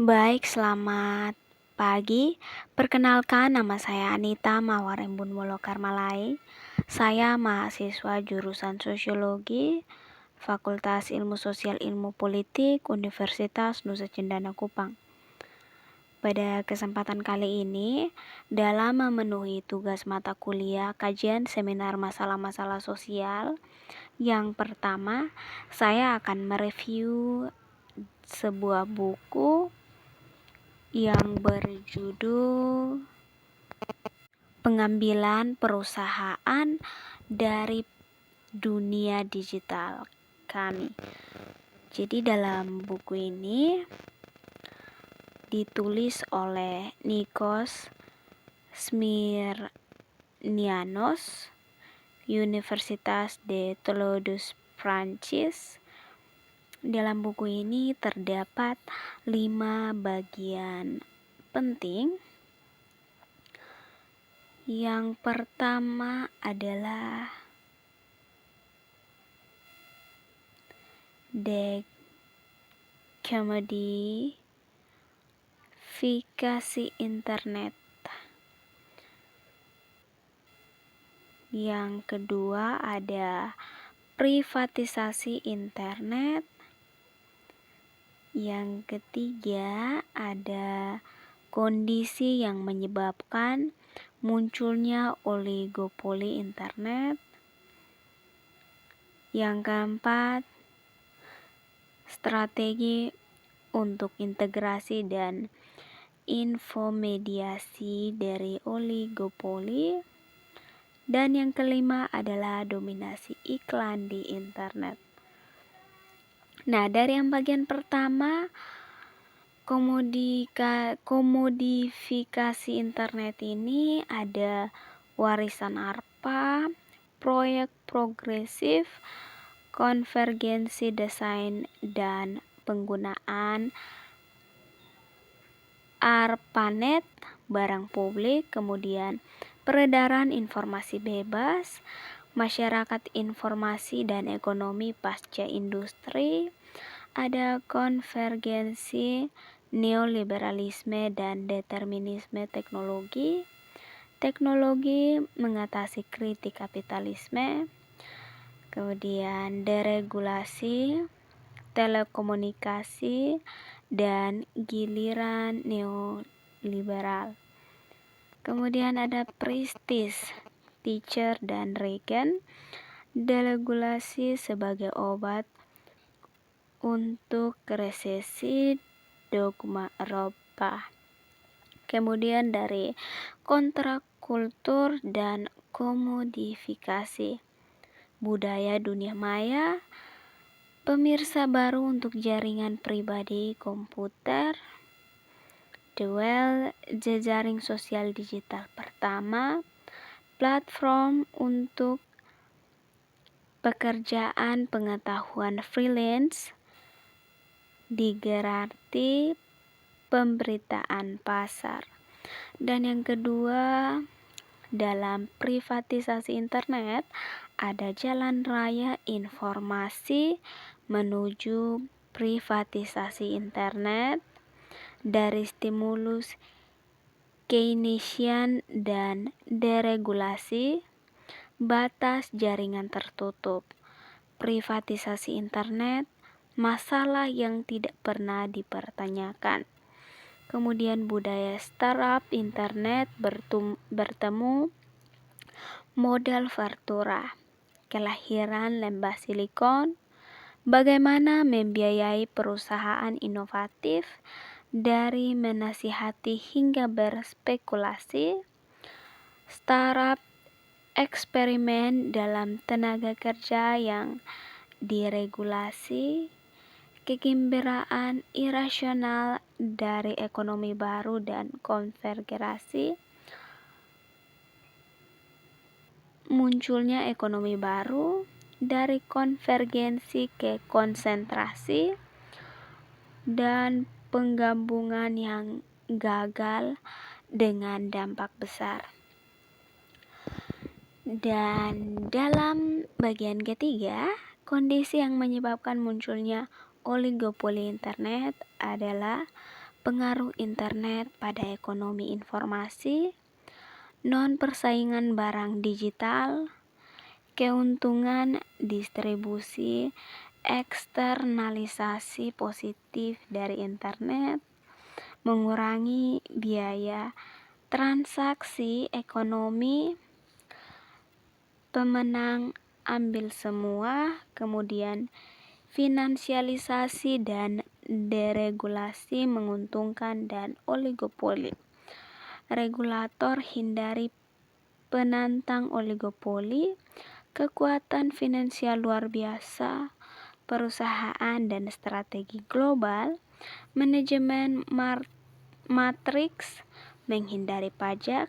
Baik, selamat pagi. Perkenalkan, nama saya Anita Mawarembun Molokarmalai. Saya mahasiswa jurusan Sosiologi, Fakultas Ilmu Sosial Ilmu Politik, Universitas Nusa Cendana Kupang. Pada kesempatan kali ini, dalam memenuhi tugas mata kuliah kajian seminar masalah-masalah sosial, yang pertama, saya akan mereview sebuah buku yang berjudul Pengambilan Perusahaan dari Dunia Digital Kami. Jadi dalam buku ini ditulis oleh Nikos Smirnianos, Universitas de Toulouse, Prancis. Dalam buku ini terdapat 5 bagian penting. Yang pertama adalah dekomodifikasi internet. Yang kedua ada privatisasi internet. Yang ketiga ada kondisi yang menyebabkan munculnya oligopoli internet. Yang keempat, strategi untuk integrasi dan infomediasi dari oligopoli. Dan yang kelima adalah dominasi iklan di internet. Nah, dari yang bagian pertama, komodifikasi internet ini ada warisan ARPA, proyek progresif, konvergensi desain dan penggunaan ARPANET, barang publik, kemudian peredaran informasi bebas, masyarakat informasi dan ekonomi pasca industri, ada konvergensi neoliberalisme dan determinisme teknologi, teknologi mengatasi kritik kapitalisme, kemudian deregulasi, telekomunikasi, dan giliran neoliberal. Kemudian ada Prestige, Thatcher, dan Reagan, deregulasi sebagai obat untuk resesi, dogma Eropa. Kemudian dari kontrakultur dan komodifikasi, budaya dunia maya, pemirsa baru untuk jaringan pribadi komputer, duel jejaring sosial digital pertama, platform untuk pekerjaan pengetahuan freelance, digerarti pemberitaan pasar. Dan yang kedua, dalam privatisasi internet ada jalan raya informasi menuju privatisasi internet dari stimulus Keynesian dan deregulasi, batas jaringan tertutup, privatisasi internet, masalah yang tidak pernah dipertanyakan. Kemudian budaya startup internet bertemu modal Vertura, kelahiran lembah silikon, bagaimana membiayai perusahaan inovatif dari menasihati hingga berspekulasi, startup eksperimen dalam tenaga kerja yang diregulasi, kegembiraan irasional dari ekonomi baru dan konvergensi, munculnya ekonomi baru dari konvergensi ke konsentrasi, dan penggabungan yang gagal dengan dampak besar. Dan dalam bagian ketiga, kondisi yang menyebabkan munculnya oligopoli internet adalah pengaruh internet pada ekonomi informasi, non-persaingan barang digital, keuntungan distribusi, eksternalisasi positif dari internet, mengurangi biaya transaksi ekonomi, pemenang ambil semua, kemudian finansialisasi dan deregulasi menguntungkan dan oligopoli. Regulator hindari penantang oligopoli, kekuatan finansial luar biasa, perusahaan dan strategi global, manajemen matriks, menghindari pajak,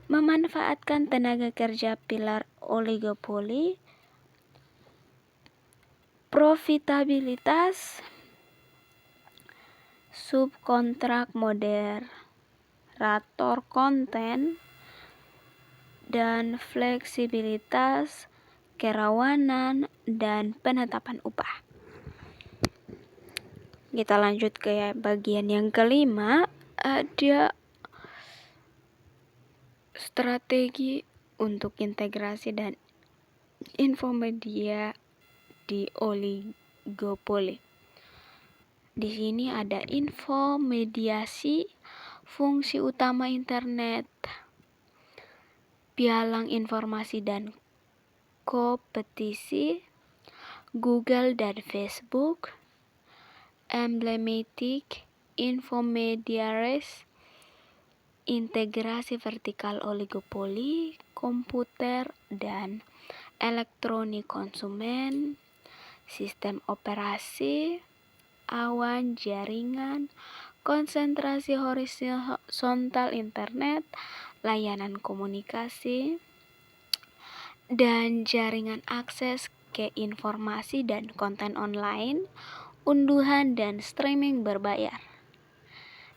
memanfaatkan tenaga kerja pilar oligopoli, profitabilitas, subkontrak moderator konten, dan fleksibilitas, kerawanan, dan penetapan upah. Kita lanjut ke bagian yang kelima, ada strategi untuk integrasi dan infomedia di oligopoli. Di sini ada infomediasi, fungsi utama internet, pialang informasi dan kompetisi, Google dan Facebook, emblematic infomediaries, integrasi vertikal oligopoli, komputer dan elektronik konsumen, sistem operasi, awan jaringan, konsentrasi horizontal internet, layanan komunikasi, dan jaringan akses ke informasi dan konten online, unduhan dan streaming berbayar.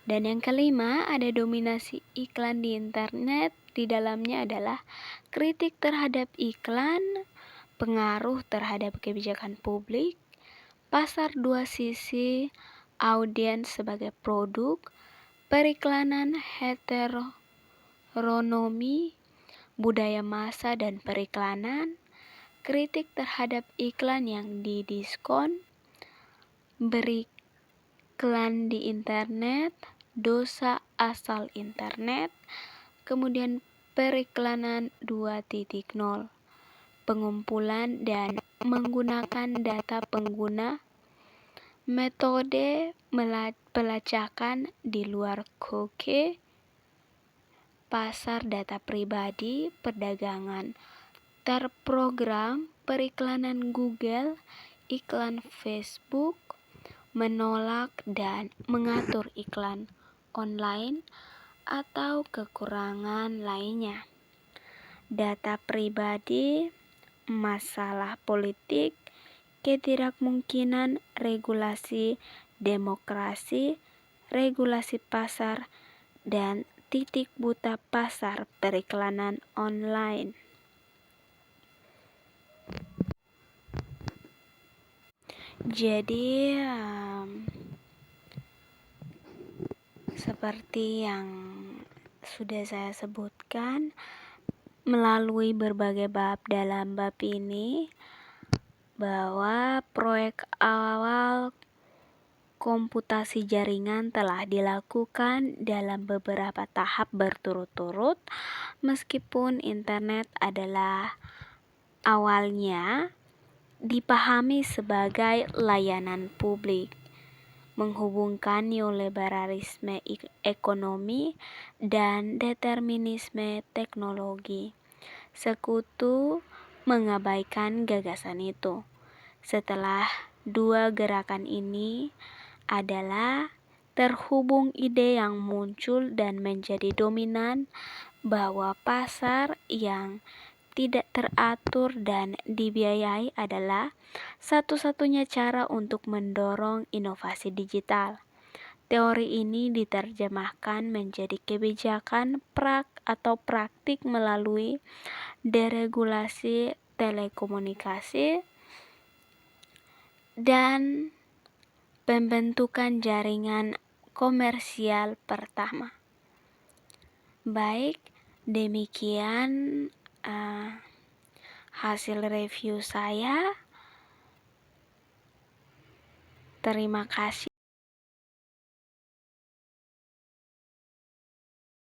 Dan yang kelima, ada dominasi iklan di internet. Di dalamnya adalah kritik terhadap iklan, pengaruh terhadap kebijakan publik, pasar dua sisi, audiens sebagai produk, periklanan heteronomi, budaya massa dan periklanan, kritik terhadap iklan yang didiskon, beriklan di internet, dosa asal internet, kemudian periklanan 2.0, pengumpulan dan menggunakan data pengguna, metode pelacakan di luar cookie, pasar data pribadi, perdagangan terprogram, periklanan Google, iklan Facebook, menolak dan mengatur iklan online, atau kekurangan lainnya. Data pribadi, masalah politik, ketidakmungkinan regulasi demokrasi, regulasi pasar, dan titik buta pasar periklanan online. Jadi seperti yang sudah saya sebutkan, melalui berbagai bab dalam bab ini, bahwa proyek awal komputasi jaringan telah dilakukan dalam beberapa tahap berturut-turut, meskipun internet adalah awalnya dipahami sebagai layanan publik, menghubungkan neoliberalisme ekonomi dan determinisme teknologi. Sekutu mengabaikan gagasan itu. Setelah dua gerakan ini adalah terhubung ide yang muncul dan menjadi dominan bahwa pasar yang tidak teratur dan dibiayai adalah satu-satunya cara untuk mendorong inovasi digital. Teori ini diterjemahkan menjadi kebijakan praktik melalui deregulasi telekomunikasi dan pembentukan jaringan komersial pertama. Baik, demikian hasil review saya. Terima kasih.